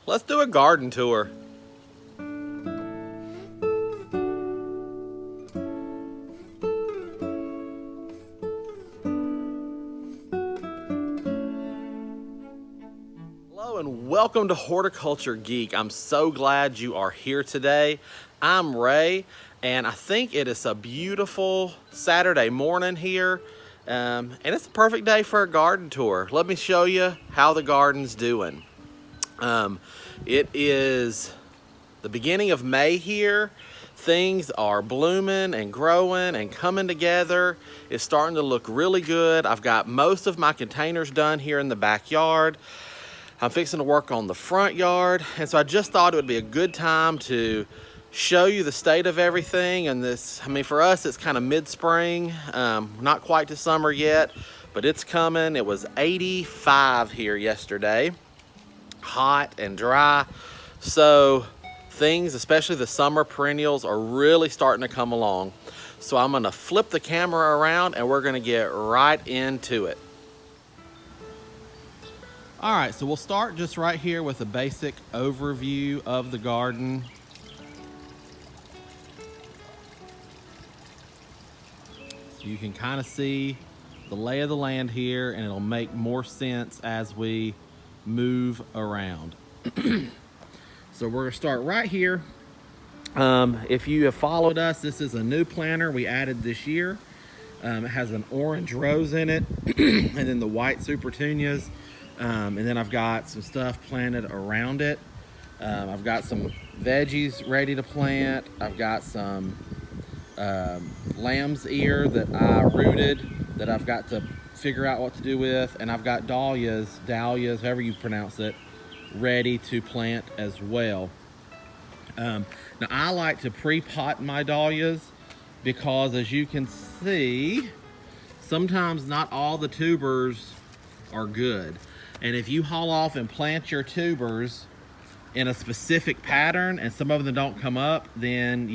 Let's do a garden tour. Hello and welcome to Horticulture Geek. I'm so glad you are here today. I'm Ray, and I think it is a beautiful Saturday morning here. And it's a perfect day for a garden tour. Let me show you how the garden's doing. It is the beginning of May here. Things are blooming and growing and coming together. It's starting to look really good. I've got most of my containers done here in the backyard. I'm fixing to work on the front yard. And so I just thought it would be a good time to show you the state of everything. And this, I mean, for us, it's kind of mid-spring, not quite to summer yet, but it's coming. It was 85 here yesterday, hot and dry. So things, especially the summer perennials, are really starting to come along. So I'm gonna flip the camera around and we're gonna get right into it. All right, so we'll start just right here with a basic overview of the garden. So you can kind of see the lay of the land here, and it'll make more sense as we move around. So we're gonna start right here. If you have followed us, this is a new planter we added this year. It has an orange rose in it, and then the white supertunias. And then I've got some stuff planted around it. I've got some veggies ready to plant. I've got some lamb's ear that I rooted that I've got to figure out what to do with. And I've got dahlias, however you pronounce it, ready to plant as well. Now I like to pre-pot my dahlias because, as you can see, sometimes not all the tubers are good. And if you haul off and plant your tubers in a specific pattern and some of them don't come up, then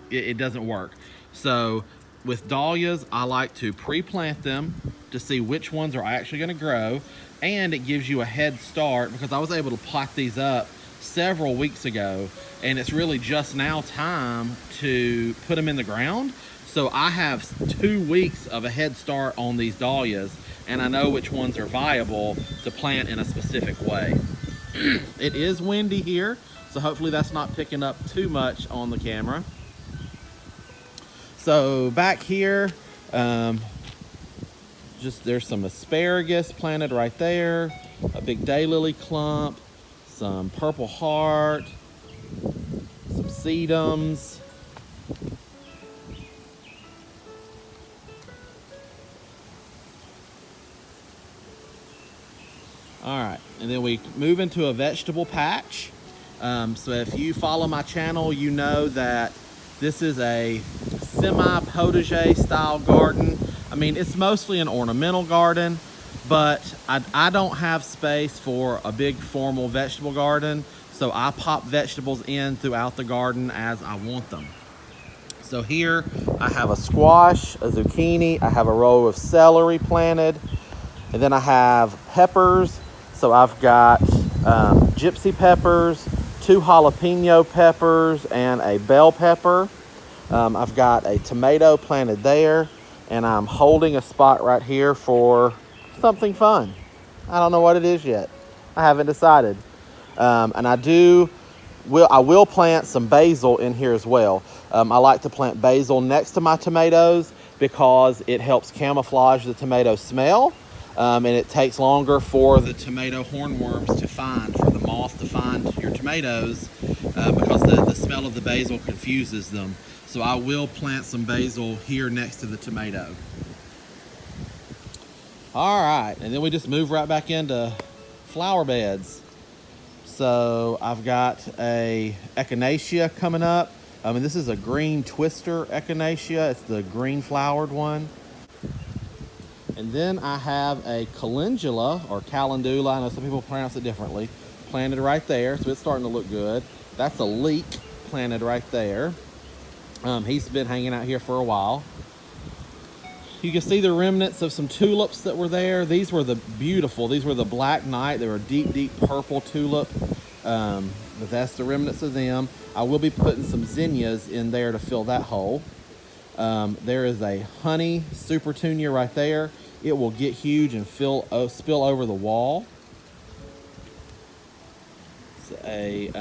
it doesn't work. So with dahlias, I like to pre-plant them to see which ones are actually going to grow, and it gives you a head start because I was able to pot these up several weeks ago, and it's really just now time to put them in the ground. So I have 2 weeks of a head start on these dahlias, and I know which ones are viable to plant in a specific way. It is windy here, so hopefully that's not picking up too much on the camera. So back here, there's some asparagus planted right there, a big daylily clump, some purple heart, some sedums. All right, and then we move into a vegetable patch. So if you follow my channel, you know that this is a semi-potager style garden. I mean, it's mostly an ornamental garden, but I don't have space for a big formal vegetable garden, so I pop vegetables in throughout the garden as I want them. So here I have a squash, a zucchini, I have a row of celery planted, and then I have peppers. So I've got gypsy peppers, 2 jalapeno peppers, and a bell pepper. I've got a tomato planted there, and I'm holding a spot right here for something fun. I don't know what it is yet. I haven't decided. And I will plant some basil in here as well. I like to plant basil next to my tomatoes because it helps camouflage the tomato smell. And it takes longer for the tomato hornworms to find, for the moth to find your tomatoes, because the smell of the basil confuses them. So I will plant some basil here next to the tomato. All right, and then we just move right back into flower beds. So I've got a Echinacea coming up. And this is a green twister Echinacea. It's the green flowered one. And then I have a calendula, or calendula, I know some people pronounce it differently, planted right there, so it's starting to look good. That's a leek planted right there. He's been hanging out here for a while. You can see the remnants of some tulips that were there. These were the beautiful, these were the Black Knight. They were a deep, deep purple tulip. But that's the remnants of them. I will be putting some zinnias in there to fill that hole. There is a honey supertunia right there. It will get huge and spill over the wall. It's a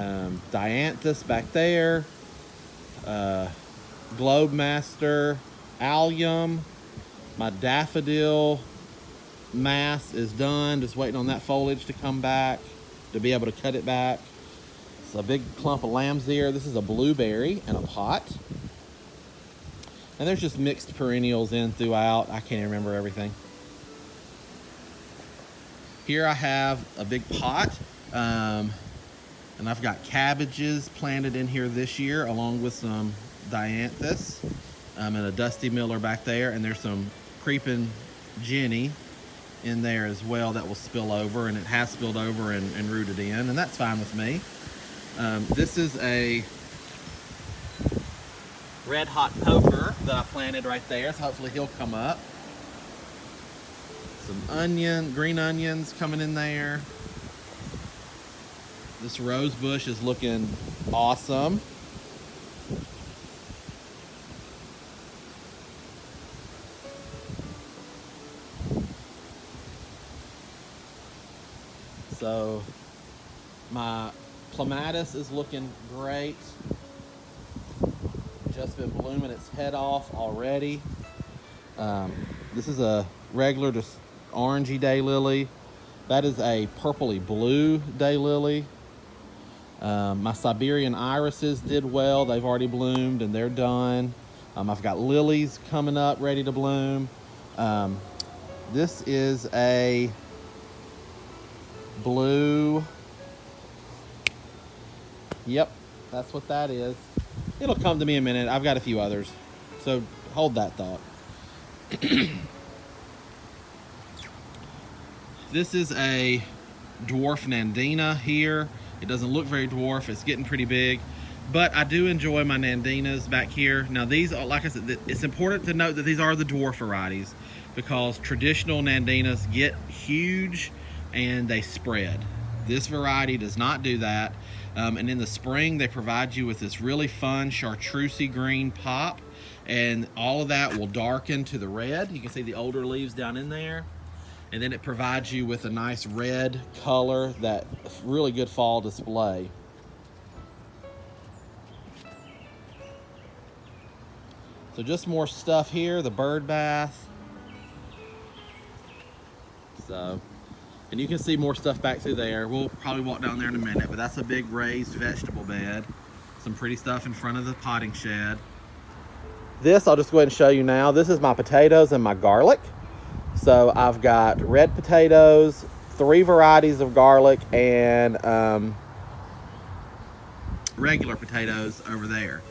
dianthus back there. Globe Master, allium. My daffodil mass is done. Just waiting on that foliage to come back to be able to cut it back. It's a big clump of lamb's ear. This is a blueberry in a pot. And there's just mixed perennials in throughout. I can't remember everything. Here I have a big pot. And I've got cabbages planted in here this year along with some dianthus. And a dusty miller back there. And there's some creeping Jenny in there as well that will spill over, and it has spilled over and rooted in, and that's fine with me. This is a red hot poker that I planted right there, so hopefully he'll come up. Some green onions coming in there. This rose bush is looking awesome. So my Clematis is looking great. Just been blooming its head off already. This is a regular, just orangey daylily. That is a purpley blue daylily. My Siberian irises did well. They've already bloomed and they're done. I've got lilies coming up ready to bloom. This is a blue. Yep, that's what that is. It'll come to me in a minute. I've got a few others, so hold that thought. This is a Dwarf Nandina here. It doesn't look very dwarf. It's getting pretty big, but I do enjoy my Nandinas back here. Now these are, like I said, it's important to note that these are the dwarf varieties because traditional Nandinas get huge and they spread. This variety does not do that. And in the spring, they provide you with this really fun chartreusey green pop, and all of that will darken to the red. You can see the older leaves down in there. And then it provides you with a nice red color, that really good fall display. So just more stuff here, the bird bath. So, and you can see more stuff back through there. We'll probably walk down there in a minute, but that's a big raised vegetable bed. Some pretty stuff in front of the potting shed. This, I'll just go ahead and show you now. This is my potatoes and my garlic. So I've got red potatoes, 3 varieties of garlic, and regular potatoes over there.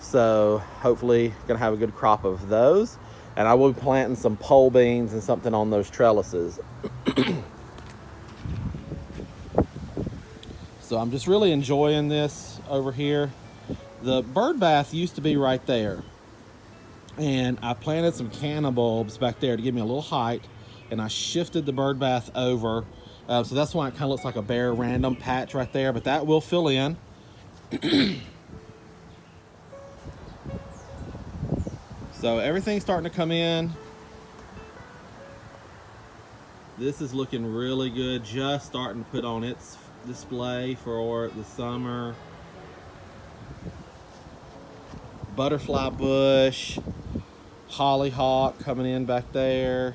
So hopefully gonna have a good crop of those. And I will be planting some pole beans and something on those trellises. So I'm just really enjoying this over here. The bird bath used to be right there. And I planted some canna bulbs back there to give me a little height. And I shifted the bird bath over. So that's why it kind of looks like a bare random patch right there. But that will fill in. So everything's starting to come in. This is looking really good. Just starting to put on its display for the summer. Butterfly bush. Hollyhock coming in back there.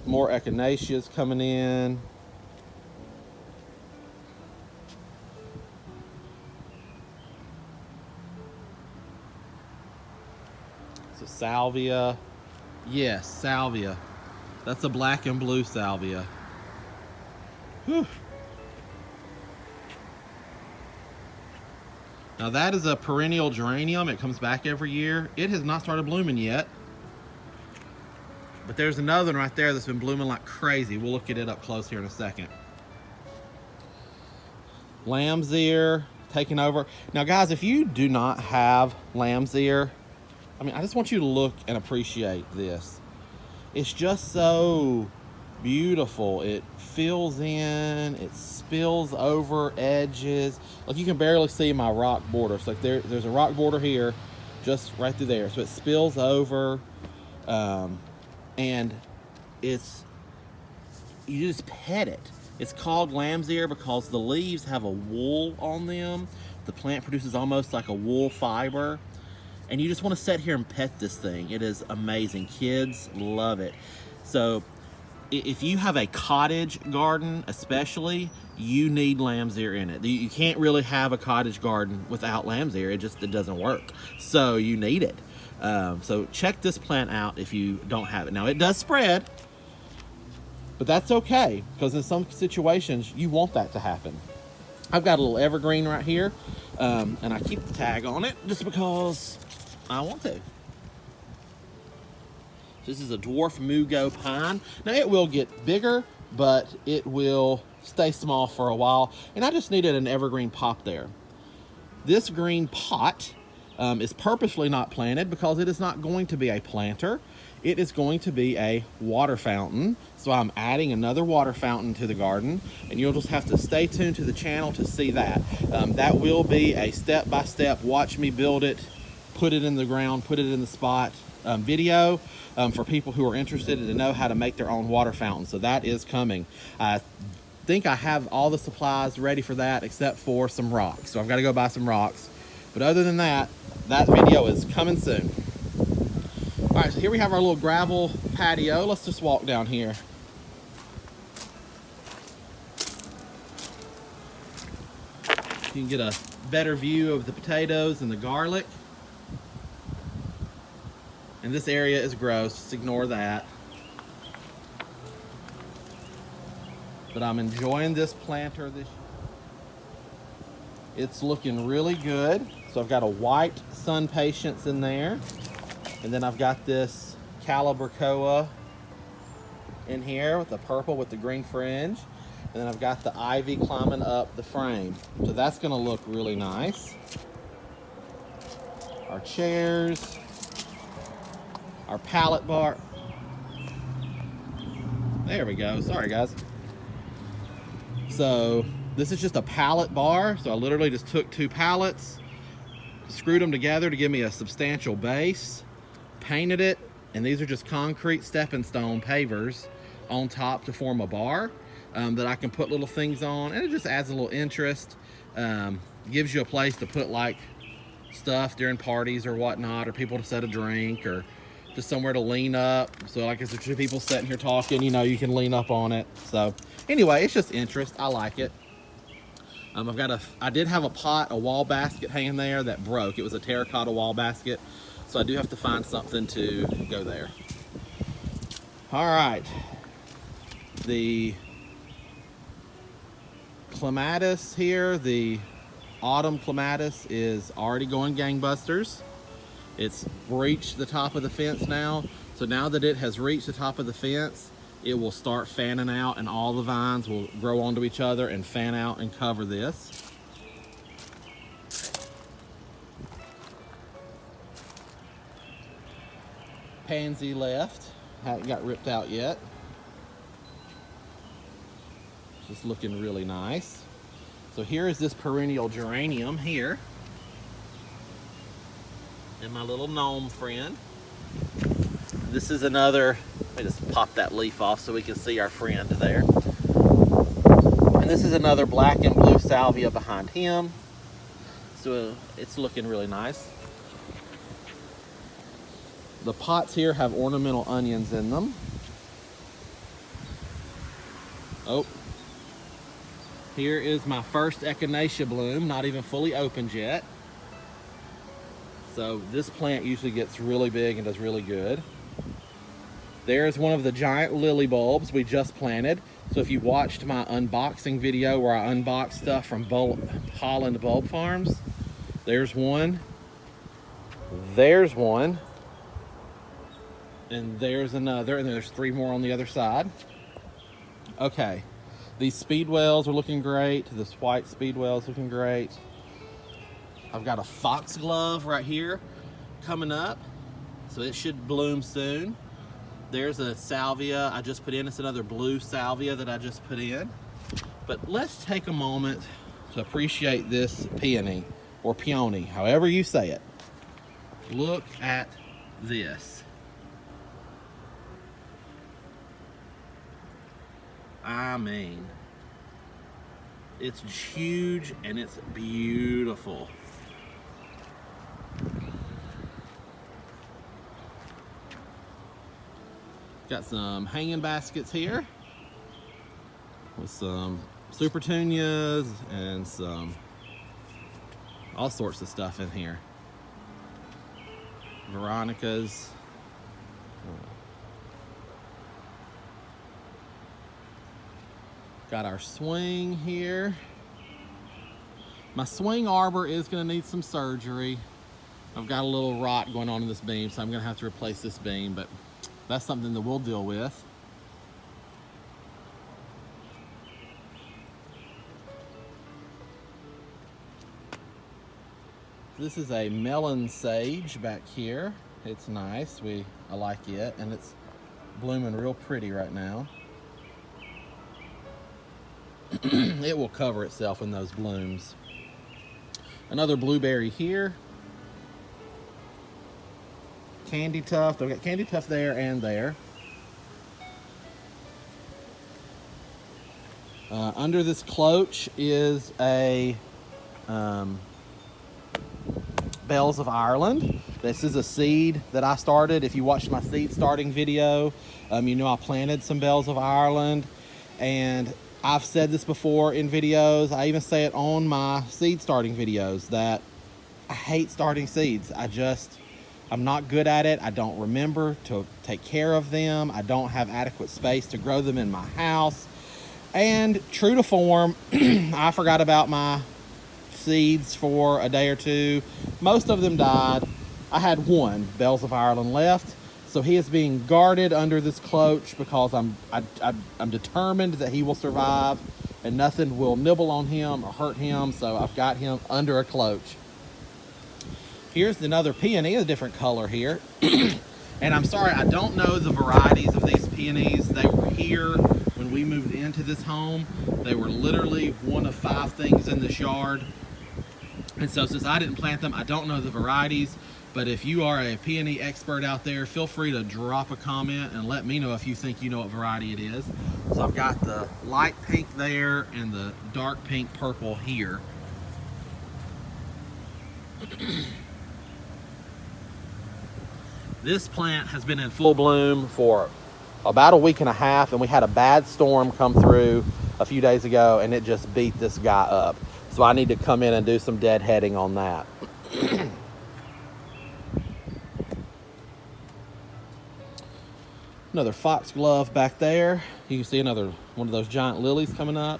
More echinaceas coming in. So salvia. Yes, salvia. That's a black and blue salvia. Whew. Now that is a perennial geranium. It comes back every year. It has not started blooming yet. But there's another one right there that's been blooming like crazy. We'll look at it up close here in a second. Lamb's ear taking over. Now guys, if you do not have lamb's ear, I mean, I just want you to look and appreciate this. It's just so beautiful. It fills in, it spills over edges. Like, you can barely see my rock border. So like there's a rock border here, just right through there. So it spills over, and you just pet it. It's called lamb's ear because the leaves have a wool on them. The plant produces almost like a wool fiber. And you just want to sit here and pet this thing. It is amazing. Kids love it. So if you have a cottage garden especially, you need lamb's ear in it. You can't really have a cottage garden without lamb's ear. It doesn't work. So you need it. So check this plant out if you don't have it. Now, it does spread, but that's okay, because in some situations you want that to happen. I've got a little evergreen right here, and I keep the tag on it just because I want to. This is a dwarf mugo pine. Now, it will get bigger, but it will stay small for a while, and I just needed an evergreen pop there. This green pot is purposely not planted because it is not going to be a planter. It is going to be a water fountain. So I'm adding another water fountain to the garden, and you'll just have to stay tuned to the channel to see that. That will be a step-by-step, watch me build it, put it in the ground, put it in the spot video for people who are interested and to know how to make their own water fountain. So that is coming. I think I have all the supplies ready for that except for some rocks. So I've got to go buy some rocks. But other than that, that video is coming soon. All right, so here we have our little gravel patio. Let's just walk down here. You can get a better view of the potatoes and the garlic. And this area is gross, just ignore that. But I'm enjoying this planter this year. It's looking really good. So I've got a white sun patience in there. And then I've got this Calibrachoa in here with the purple with the green fringe. And then I've got the ivy climbing up the frame. So that's gonna look really nice. Our chairs, our pallet bar. There we go, sorry guys. So this is just a pallet bar. So I literally just took 2 pallets, screwed them together to give me a substantial base, painted it, and these are just concrete stepping stone pavers on top to form a bar that I can put little things on, and it just adds a little interest. Gives you a place to put like stuff during parties or whatnot, or people to set a drink, or just somewhere to lean up. So like if there's 2 people sitting here talking, you know, you can lean up on it. So anyway, it's just interest. I like it. I did have a wall basket hanging there that broke. It was a terracotta wall basket. So I do have to find something to go there. All right. The Clematis here, the autumn Clematis, is already going gangbusters. It's reached the top of the fence now. So now that it has reached the top of the fence, it will start fanning out, and all the vines will grow onto each other and fan out and cover this. Pansy left, hasn't got ripped out yet. Just looking really nice. So here is this perennial geranium here. And my little gnome friend. This is another, let me just pop that leaf off so we can see our friend there. And this is another black and blue salvia behind him. So it's looking really nice. The pots here have ornamental onions in them. Oh, here is my first Echinacea bloom, not even fully opened yet. So this plant usually gets really big and does really good. There's one of the giant lily bulbs we just planted. So if you watched my unboxing video where I unboxed stuff from Holland Bulb Farms, there's one, there's one, and there's another, and there's 3 more on the other side. Okay, these speedwells are looking great. This white speedwell is looking great. I've got a foxglove right here coming up, so it should bloom soon. There's a salvia I just put in. It's another blue salvia that I just put in. But let's take a moment to appreciate this peony, or peony, however you say it. Look at this. I mean, it's huge and it's beautiful. Got some hanging baskets here with some super petunias and some all sorts of stuff in here. Veronicas. Got our swing here. My swing arbor is going to need some surgery. I've got a little rot going on in this beam, so I'm going to have to replace this beam, but that's something that we'll deal with. This is a Melon Sage back here. It's nice. I like it, and it's blooming real pretty right now. It will cover itself in those blooms. Another blueberry here. Candy tuft. I've got candy tuft there and there. Under this cloche is a Bells of Ireland. This is a seed that I started. If you watched my seed starting video, you know I planted some Bells of Ireland, and I've said this before in videos. I even say it on my seed starting videos that I hate starting seeds. I'm not good at it. I don't remember to take care of them. I don't have adequate space to grow them in my house. And true to form, I forgot about my seeds for a day or two. Most of them died. I had one Bells of Ireland left. So he is being guarded under this cloche because I'm determined that he will survive and nothing will nibble on him or hurt him. So I've got him under a cloche. Here's another peony, a different color here. And I'm sorry, I don't know the varieties of these peonies. They were here when we moved into this home. They were literally one of 5 things in this yard. And so since I didn't plant them, I don't know the varieties. But if you are a peony expert out there, feel free to drop a comment and let me know if you think you know what variety it is. So I've got the light pink there and the dark pink purple here. This plant has been in full bloom for about a week and a half, and we had a bad storm come through a few days ago and it just beat this guy up. So I need to come in and do some deadheading on that. Another foxglove back there. You can see another one of those giant lilies coming up.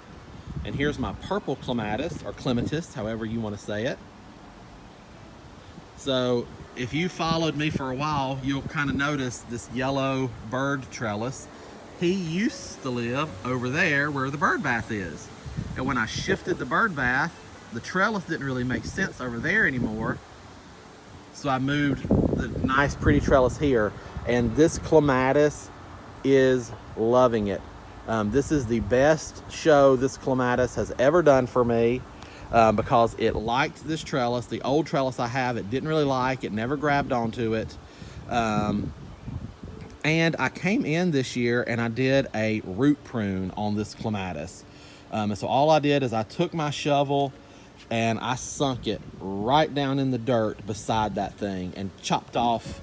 And here's my purple clematis, or clematis, however you want to say it. So if you followed me for a while, you'll kind of notice this yellow bird trellis. He used to live over there where the bird bath is. And when I shifted the bird bath, the trellis didn't really make sense over there anymore. So I moved the nice pretty trellis here. And this clematis is loving it. This is the best show this clematis has ever done for me because it liked this trellis. The old trellis I have, it didn't really like. It never grabbed onto it. And I came in this year and I did a root prune on this clematis. And so all I did is I took my shovel and I sunk it right down in the dirt beside that thing and chopped off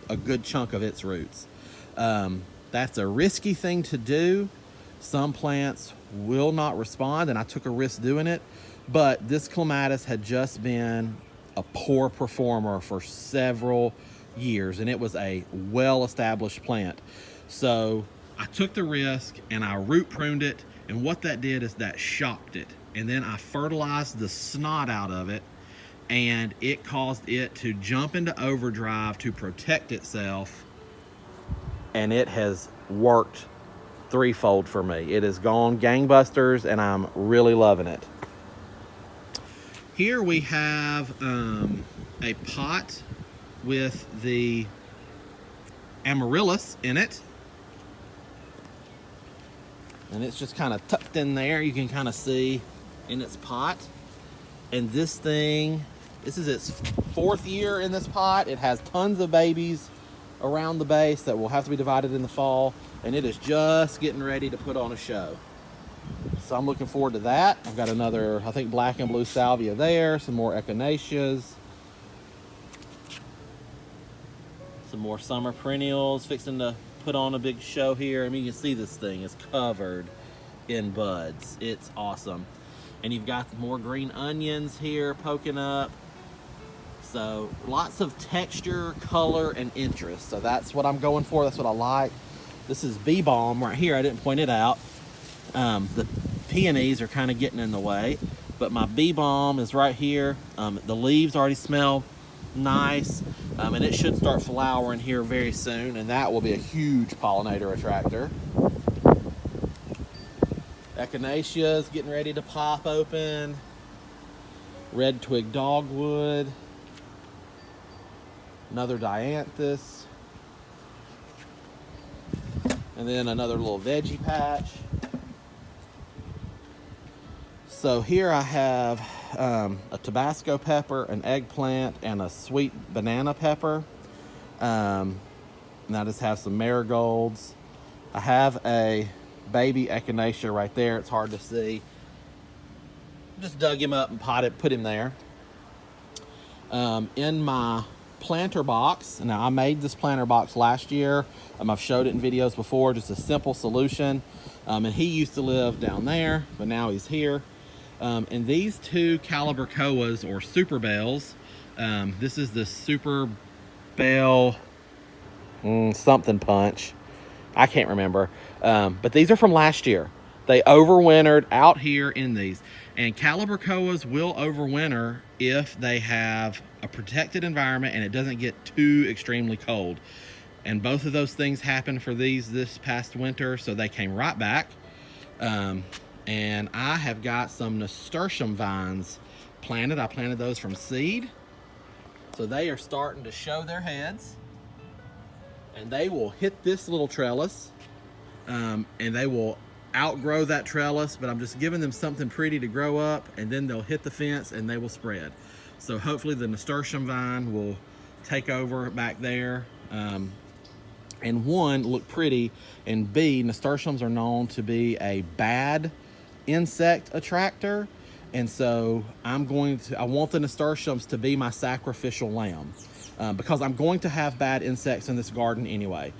a good chunk of its roots. That's a risky thing to do. Some plants will not respond, and I took a risk doing it, but this clematis had just been a poor performer for several years, and it was a well-established plant. So I took the risk and I root pruned it, and what that did is that shocked it, and then I fertilized the snot out of it, and it caused it to jump into overdrive to protect itself, and it has worked threefold for me. It has gone gangbusters, and I'm really loving it. Here we have a pot with the Amaryllis in it. And it's just kind of tucked in there. You can kind of see in its pot. And this thing, this is its 4th year in this pot. It has tons of babies around the base that will have to be divided in the fall. And it is just getting ready to put on a show. So I'm looking forward to that. I've got another, I think, black and blue salvia there. Some more echinaceas. Some more summer perennials fixing to put on a big show here. I mean, you can see this thing is covered in buds. It's awesome. And you've got more green onions here poking up. So lots of texture, color, and interest. So that's what I'm going for. That's what I like. This is bee balm right here. I didn't point it out. The peonies are kind of getting in the way, but my bee balm is right here. The leaves already smell nice, and it should start flowering here very soon, and that will be a huge pollinator attractor. Echinacea is getting ready to pop open. Red twig dogwood. Another dianthus. And then another little veggie patch. So here I have a Tabasco pepper, an eggplant, and a sweet banana pepper. And I just have some marigolds. I have a baby echinacea right there. It's hard to see. Just dug him up and put him there. In my planter box, now I made this planter box last year. I've showed it in videos before, just a simple solution. And he used to live down there, but now he's here. And these 2 calibrachoas or super bells, this is the super bell something punch. I can't remember. But these are from last year. They overwintered out here in these. And calibrachoas will overwinter if they have a protected environment and it doesn't get too extremely cold. And both of those things happened for these this past winter, so they came right back. And I have got some Nasturtium vines planted. I planted those from seed. So they are starting to show their heads. And they will hit this little trellis. And they will outgrow that trellis, but I'm just giving them something pretty to grow up, and then they'll hit the fence and they will spread. So hopefully the Nasturtium vine will take over back there. And one, look pretty, and B, nasturtiums are known to be a bad insect attractor. And so I want the nasturtiums to be my sacrificial lamb, because I'm going to have bad insects in this garden anyway.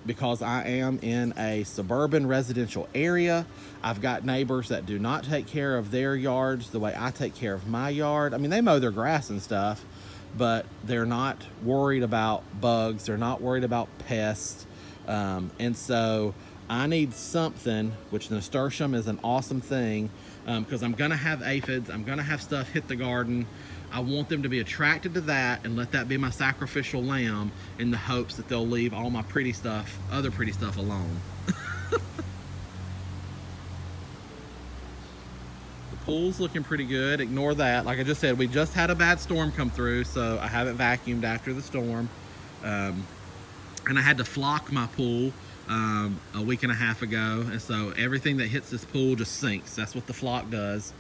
Because I am in a suburban residential area. I've got neighbors that do not take care of their yards the way I take care of my yard. I mean, they mow their grass and stuff, but they're not worried about bugs. They're not worried about pests. And so I need something, which nasturtium is an awesome thing, because I'm gonna have aphids. I'm gonna have stuff hit the garden. I want them to be attracted to that and let that be my sacrificial lamb, in the hopes that they'll leave all my pretty stuff, other pretty stuff, alone. The pool's looking pretty good. Ignore that. Like I just said, we just had a bad storm come through, so I haven't vacuumed after the storm. And I had to flock my pool a week and a half ago, and so everything that hits this pool just sinks. That's what the flock does.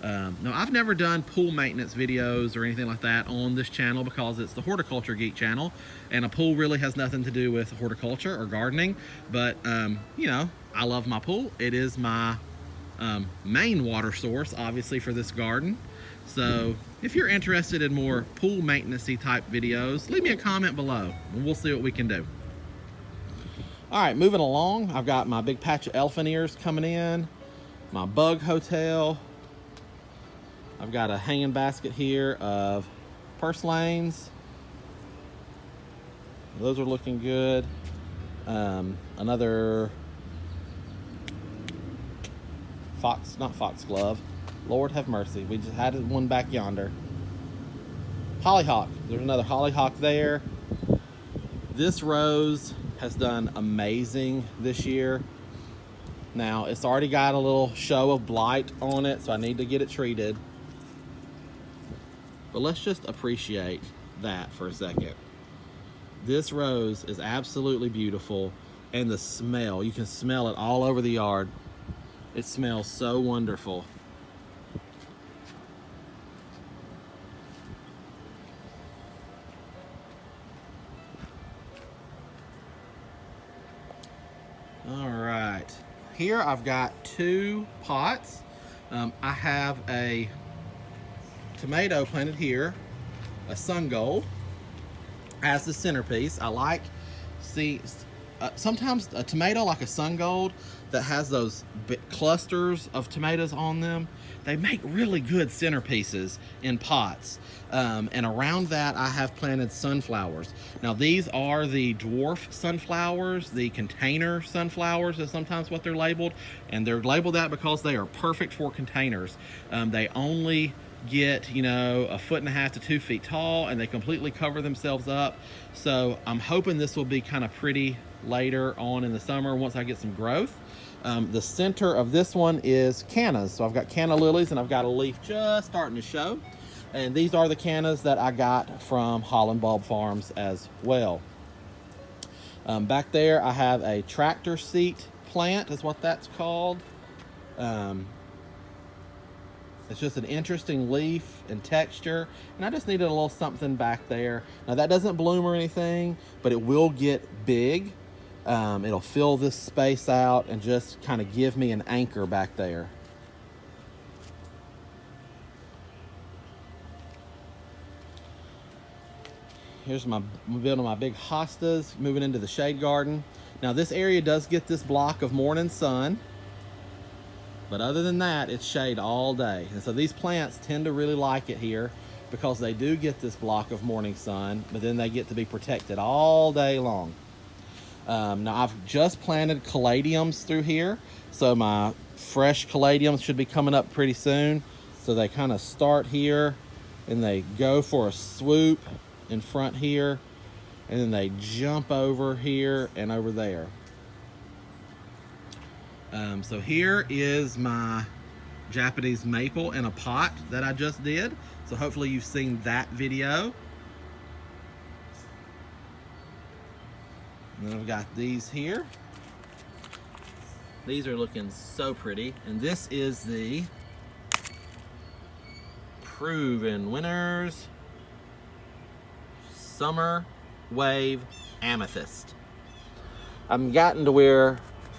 No, I've never done pool maintenance videos or anything like that on this channel, because it's the Horticulture Geek channel, and a pool really has nothing to do with horticulture or gardening. But you know, I love my pool. It is my main water source, obviously, for this garden. So if you're interested in more pool maintenance-y type videos, leave me a comment below and we'll see what we can do. All right, moving along, I've got my big patch of elephant ears coming in, my bug hotel. I've got a hanging basket here of purslanes. Those are looking good. Another not foxglove. Lord have mercy. We just had one back yonder. Hollyhock. There's another hollyhock there. This rose has done amazing this year. Now, it's already got a little show of blight on it, so I need to get it treated. But let's just appreciate that for a second. This rose is absolutely beautiful. And the smell, you can smell it all over the yard. It smells so wonderful. All right, here I've got 2 pots. I have a tomato planted here, a sun gold, as the centerpiece. I like, sometimes a tomato like a sun gold that has those clusters of tomatoes on them, they make really good centerpieces in pots. And around that I have planted sunflowers. Now these are the dwarf sunflowers, the container sunflowers is sometimes what they're labeled, and they're labeled that because they are perfect for containers. They only get, you know, 1.5 to 2 feet tall, and they completely cover themselves up. So I'm hoping this will be kind of pretty later on in the summer once I get some growth. The center of this one is cannas. So I've got Canna Lilies, and I've got a leaf just starting to show. And these are the cannas that I got from Holland Bulb Farms as well. Back there I have a tractor seat plant is what that's called. It's just an interesting leaf and texture, and I just needed a little something back there. Now that doesn't bloom or anything, but it will get big. It'll fill this space out and just kind of give me an anchor back there. Here's I'm building my big hostas, moving into the shade garden. Now this area does get this block of morning sun, but other than that, it's shade all day. And so these plants tend to really like it here because they do get this block of morning sun, but then they get to be protected all day long. Now I've just planted caladiums through here, so my fresh caladiums should be coming up pretty soon. So they kind of start here and they go for a swoop in front here, and then they jump over here and over there. So here is my Japanese maple in a pot that I just did. So hopefully you've seen that video. And then I've got these here. These are looking so pretty. And this is the Proven Winners Summer Wave Amethyst. I've gotten to where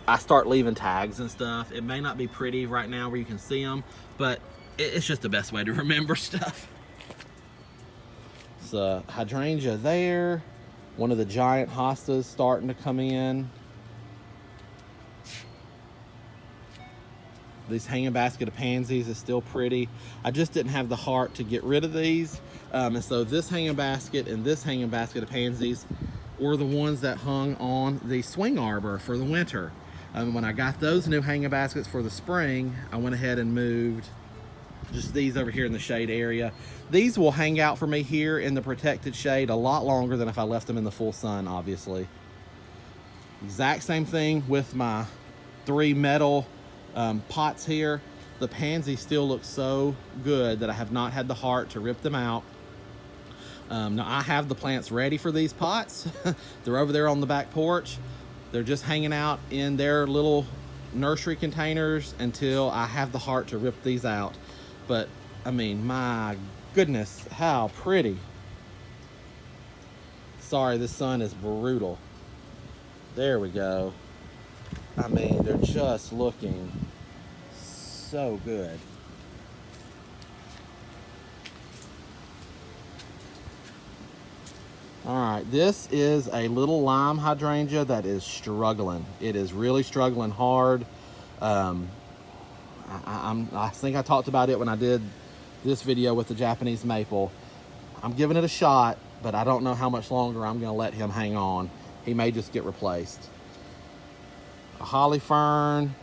I start leaving tags and stuff. It may not be pretty right now where you can see them, but it's just the best way to remember stuff. It's a hydrangea there. One of the giant hostas starting to come in. This hanging basket of pansies is still pretty. I just didn't have the heart to get rid of these. And so this hanging basket and this hanging basket of pansies were the ones that hung on the swing arbor for the winter. When I got those new hanging baskets for the spring, I went ahead and moved just these over here in the shade area. These will hang out for me here in the protected shade a lot longer than if I left them in the full sun, obviously. Exact same thing with my 3 metal pots here. The pansies still look so good that I have not had the heart to rip them out. Now I have the plants ready for these pots. They're over there on the back porch. They're just hanging out in their little nursery containers until I have the heart to rip these out. But I mean, my goodness, how pretty. Sorry, the sun is brutal. There we go. I mean, they're just looking so good. All right, this is a little lime hydrangea that is struggling. It is really struggling hard. I think I talked about it when I did this video with the Japanese maple. I'm giving it a shot, but I don't know how much longer I'm gonna let him hang on. He may just get replaced. A holly fern,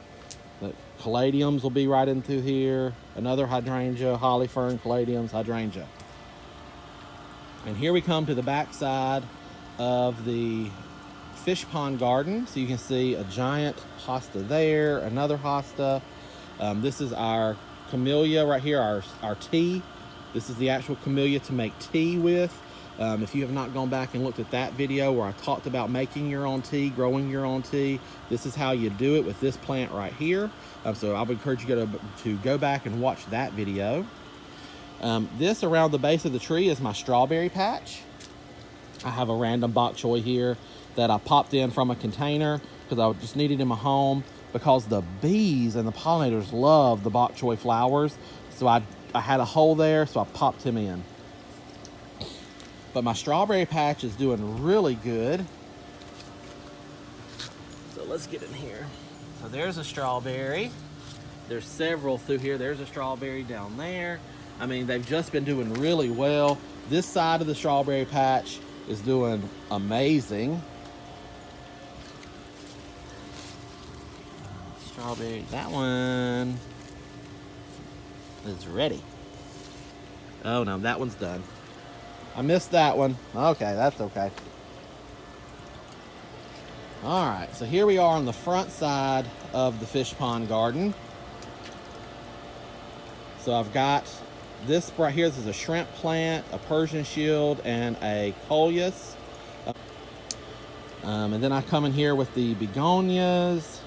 the caladiums will be right into here. Another hydrangea, holly fern, caladiums, hydrangea. And here we come to the back side of the fish pond garden. So you can see a giant hosta there, another hosta. This is our camellia right here, our tea. This is the actual camellia to make tea with. If you have not gone back and looked at that video where I talked about making your own tea, growing your own tea, this is how you do it with this plant right here. So I would encourage you to go back and watch that video. This around the base of the tree is my strawberry patch. I have a random bok choy here that I popped in from a container because I just needed in my home, because the bees and the pollinators love the bok choy flowers. So I had a hole there, so I popped him in. But my strawberry patch is doing really good. So let's get in here. So there's a strawberry. There's several through here. There's a strawberry down there. I mean, they've just been doing really well. This side of the strawberry patch is doing amazing. Strawberry, that one is ready. Oh no, that one's done. I missed that one. Okay, that's okay. All right, so here we are on the front side of the fish pond garden. So I've got this right here. This is a shrimp plant, a Persian shield, and a coleus. And then I come in here with the begonias,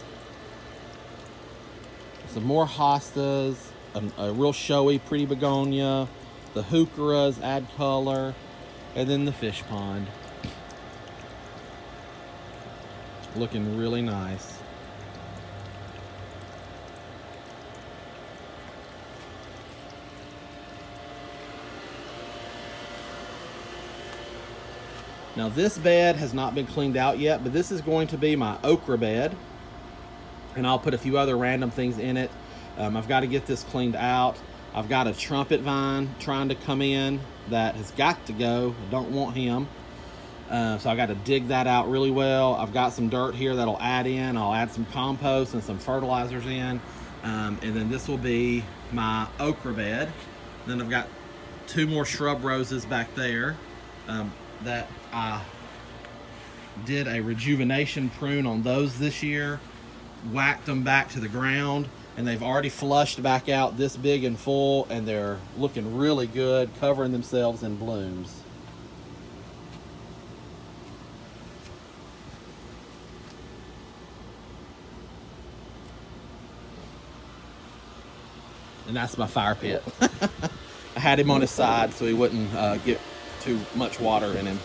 some more hostas, a real showy, pretty begonia, the heucheras add color, and then the fish pond. Looking really nice. Now this bed has not been cleaned out yet, but this is going to be my okra bed, and I'll put a few other random things in it. I've got to get this cleaned out. I've got a trumpet vine trying to come in that has got to go. I don't want him. So I got to dig that out really well. I've got some dirt here that'll add in. I'll add some compost and some fertilizers in. And then this will be my okra bed. Then I've got 2 more shrub roses back there that I did a rejuvenation prune on those this year. Whacked them back to the ground, and they've already flushed back out this big and full, and they're looking really good, covering themselves in blooms. And that's my fire pit. I had him on his side so he wouldn't get too much water in him.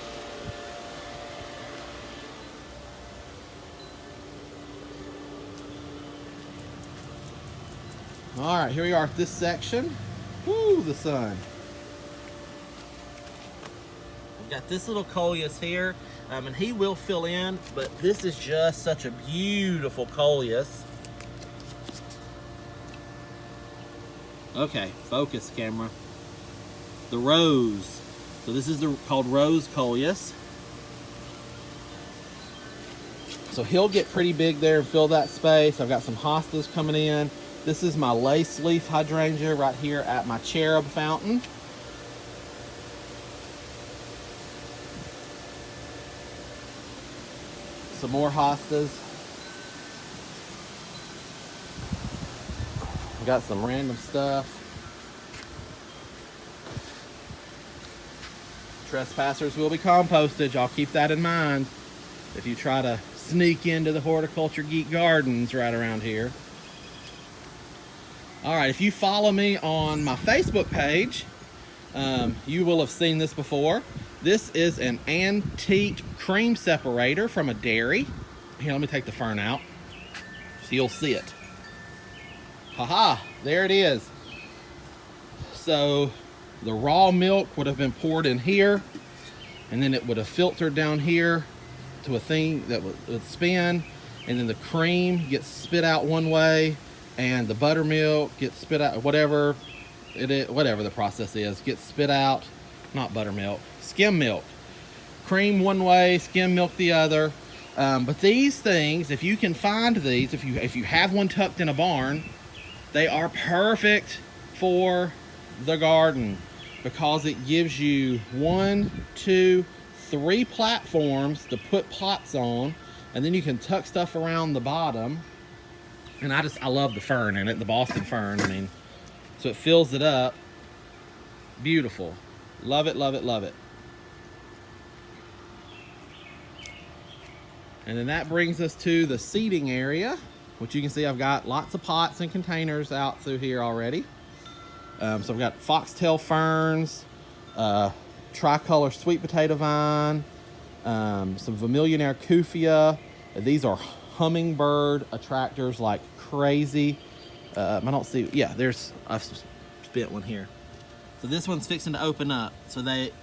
All right, here we are at this section. Woo, the sun. I've got this little coleus here, and he will fill in, but this is just such a beautiful coleus. Okay, focus camera. The rose. So this is called rose coleus. So he'll get pretty big there and fill that space. I've got some hostas coming in. This is my lace leaf hydrangea right here at my cherub fountain. Some more hostas. Got some random stuff. Trespassers will be composted. Y'all keep that in mind if you try to sneak into the Horticulture Geek gardens right around here. All right, if you follow me on my Facebook page, you will have seen this before. This is an antique cream separator from a dairy. Here, let me take the fern out so you'll see it. Haha, there it is. So the raw milk would have been poured in here, and then it would have filtered down here to a thing that would spin, and then the cream gets spit out one way, and the buttermilk gets spit out, whatever the process is, gets spit out. Not buttermilk, skim milk. Cream one way, skim milk the other. But these things, if you can find these, if you have one tucked in a barn, they are perfect for the garden because it gives you 1, 2, 3 platforms to put pots on, and then you can tuck stuff around the bottom. And I love the fern in it, the Boston fern. I mean, so it fills it up. Beautiful. Love it, love it, love it. And then that brings us to the seeding area, which you can see I've got lots of pots and containers out through here already. So I've got foxtail ferns, tricolor sweet potato vine, some Vermillionaire Kufia. These are hummingbird attractors like crazy. I don't see, yeah, I've spit one here. So this one's fixing to open up. So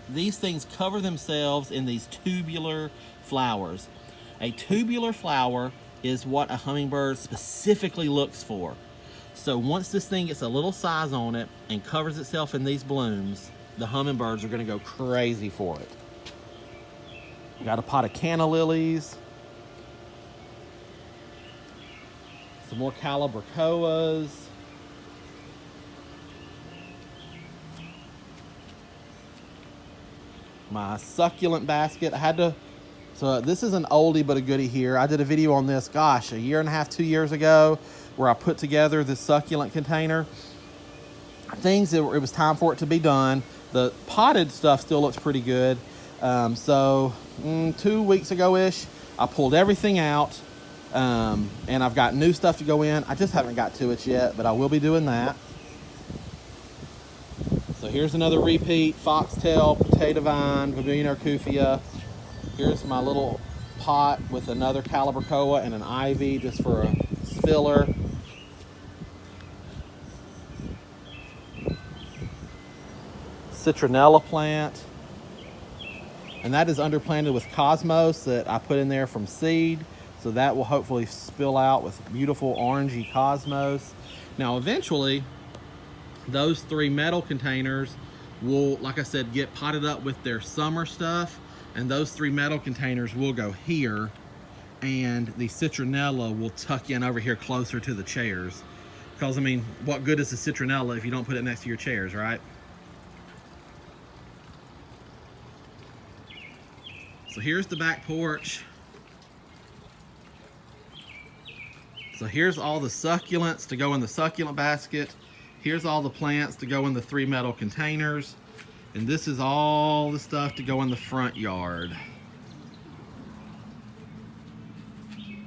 these things cover themselves in these tubular flowers. A tubular flower is what a hummingbird specifically looks for. So once this thing gets a little size on it and covers itself in these blooms, the hummingbirds are gonna go crazy for it. Got a pot of Canna Lilies. Some more Calibrachoas. My Succulent Basket. So this is an oldie but a goodie here. I did a video on this, gosh, 1.5, 2 years ago, where I put together this succulent container. It was time for it to be done. The potted stuff still looks pretty good. 2 weeks ago-ish, I pulled everything out, and I've got new stuff to go in. I just haven't got to it yet, but I will be doing that. So here's another repeat, foxtail, potato vine, Vermillionaire Kufia. Here's my little pot with another Calibrachoa and an ivy just for a spiller. Citronella Plant. And that is underplanted with Cosmos that I put in there from seed. So that will hopefully spill out with beautiful orangey Cosmos. Now eventually, those 3 metal containers will, like I said, get potted up with their summer stuff. And those 3 metal containers will go here, and the citronella will tuck in over here closer to the chairs. Because, I mean, what good is the citronella if you don't put it next to your chairs, right? So here's the back porch. So here's all the succulents to go in the succulent basket. Here's all the plants to go in the 3 metal containers. And this is all the stuff to go in the front yard.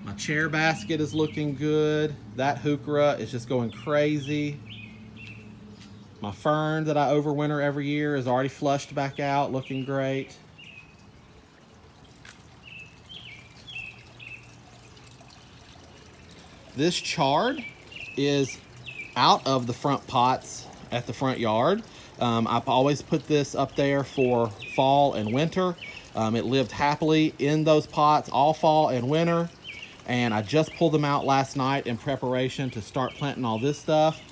My chair basket is looking good. That heuchera is just going crazy. My fern that I overwinter every year is already flushed back out, looking great. This chard is out of the front pots at the front yard. I've always put this up there for fall and winter. It lived happily in those pots all fall and winter. And I just pulled them out last night in preparation to start planting all this stuff.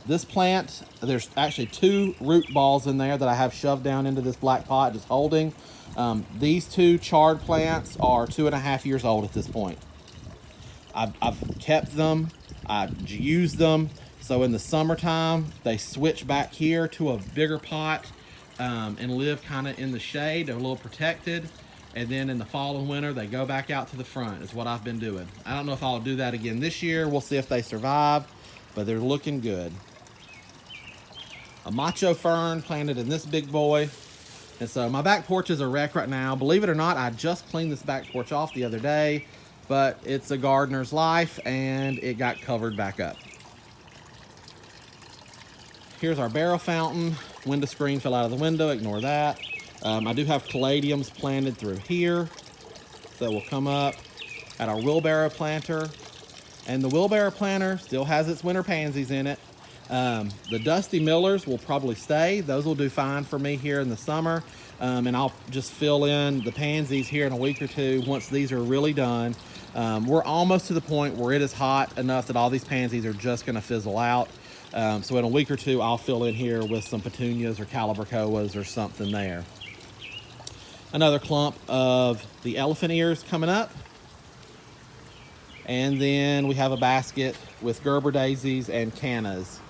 This plant, there's actually 2 root balls in there that I have shoved down into this black pot, just holding. These 2 chard plants are 2.5 years old at this point. I've kept them, I've used them. So in the summertime, they switch back here to a bigger pot and live kind of in the shade. They're a little protected. And then in the fall and winter, they go back out to the front is what I've been doing. I don't know if I'll do that again this year. We'll see if they survive, but they're looking good. A macho fern planted in this big boy. And so my back porch is a wreck right now. Believe it or not, I just cleaned this back porch off the other day, but it's a gardener's life and it got covered back up. Here's our Barrow fountain. Window screen fell out of the window, ignore that. I do have Caladiums planted through here that will come up at our wheelbarrow planter. And the wheelbarrow planter still has its winter pansies in it. The Dusty Millers will probably stay. Those will do fine for me here in the summer. And I'll just fill in the pansies here in a week or two once these are really done. We're almost to the point where it is hot enough that all these pansies are just gonna fizzle out. So in a week or two, I'll fill in here with some petunias or calibrachoas or something there. Another clump of the elephant ears coming up. And then we have a basket with Gerber daisies and cannas.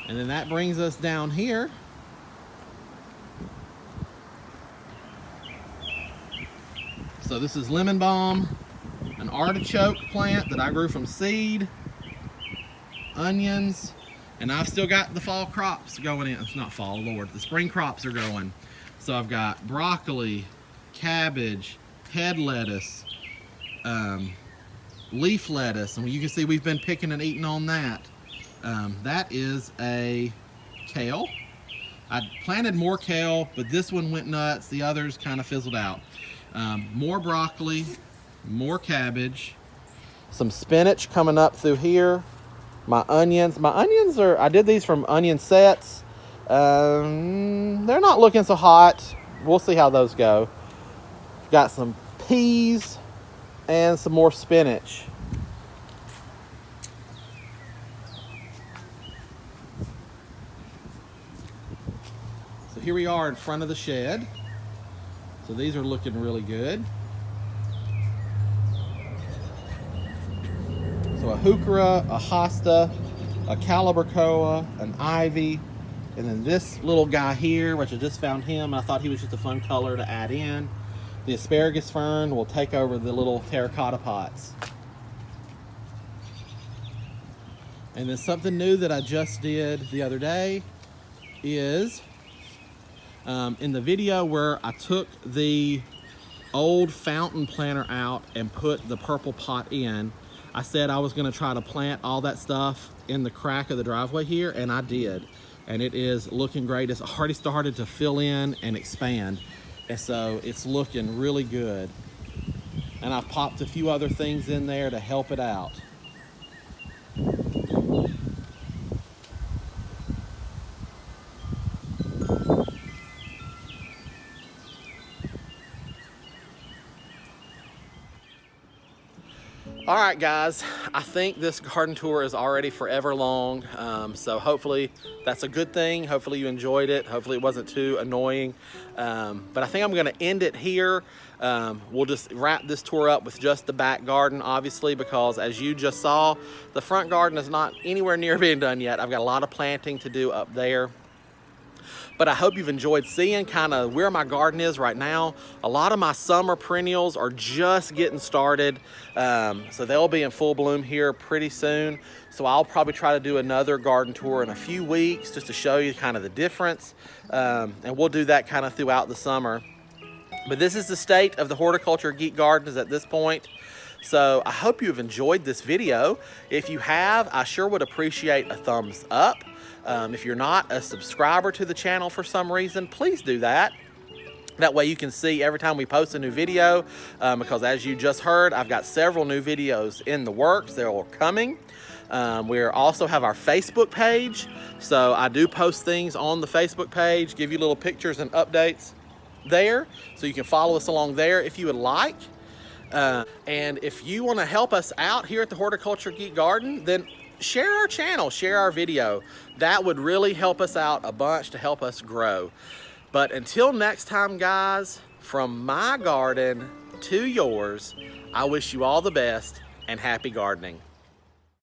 And then that brings us down here. So this is lemon balm, an artichoke plant that I grew from seed, onions, and I've still got the fall crops going in. It's not fall, Lord, the spring crops are going. So I've got broccoli, cabbage, head lettuce, leaf lettuce, and you can see we've been picking and eating on that. That is a kale. I planted more kale, but this one went nuts. The others kind of fizzled out. More broccoli, more cabbage, some spinach coming up through here. My onions are, I did these from onion sets. They're not looking so hot. We'll see how those go. Got some peas and some more spinach. So here we are in front of the shed. So these are looking really good. So a heuchera, a hosta, a calibrachoa, an ivy, and then this little guy here, which I just found him. I thought he was just a fun color to add in. The asparagus fern will take over the little terracotta pots. And then something new that I just did the other day is in the video where I took the old fountain planter out and put the purple pot in, I said I was going to try to plant all that stuff in the crack of the driveway here, and I did. And it is looking great. It's already started to fill in and expand. And so it's looking really good. And I've popped a few other things in there to help it out. All right, guys, I think this garden tour is already forever long. So hopefully that's a good thing. Hopefully you enjoyed it. Hopefully it wasn't too annoying. But I think I'm gonna end it here. We'll just wrap this tour up with just the back garden, obviously, because as you just saw, the front garden is not anywhere near being done yet. I've got a lot of planting to do up there. But I hope you've enjoyed seeing kind of where my garden is right now. A lot of my summer perennials are just getting started. So they'll be in full bloom here pretty soon. So I'll probably try to do another garden tour in a few weeks just to show you kind of the difference. And we'll do that kind of throughout the summer. But this is the state of the Horticulture Geek Gardens at this point. So I hope you've enjoyed this video. If you have, I sure would appreciate a thumbs up. If you're not a subscriber to the channel for some reason, please do that. That way you can see every time we post a new video, because as you just heard, I've got several new videos in the works. They're all coming. We also have our Facebook page. So I do post things on the Facebook page, give you little pictures and updates there. So you can follow us along there if you would like. And if you want to help us out here at the Horticulture Geek Garden, then share our channel, share our video. That would really help us out a bunch to help us grow. But until next time, guys, from my garden to yours, I wish you all the best and happy gardening.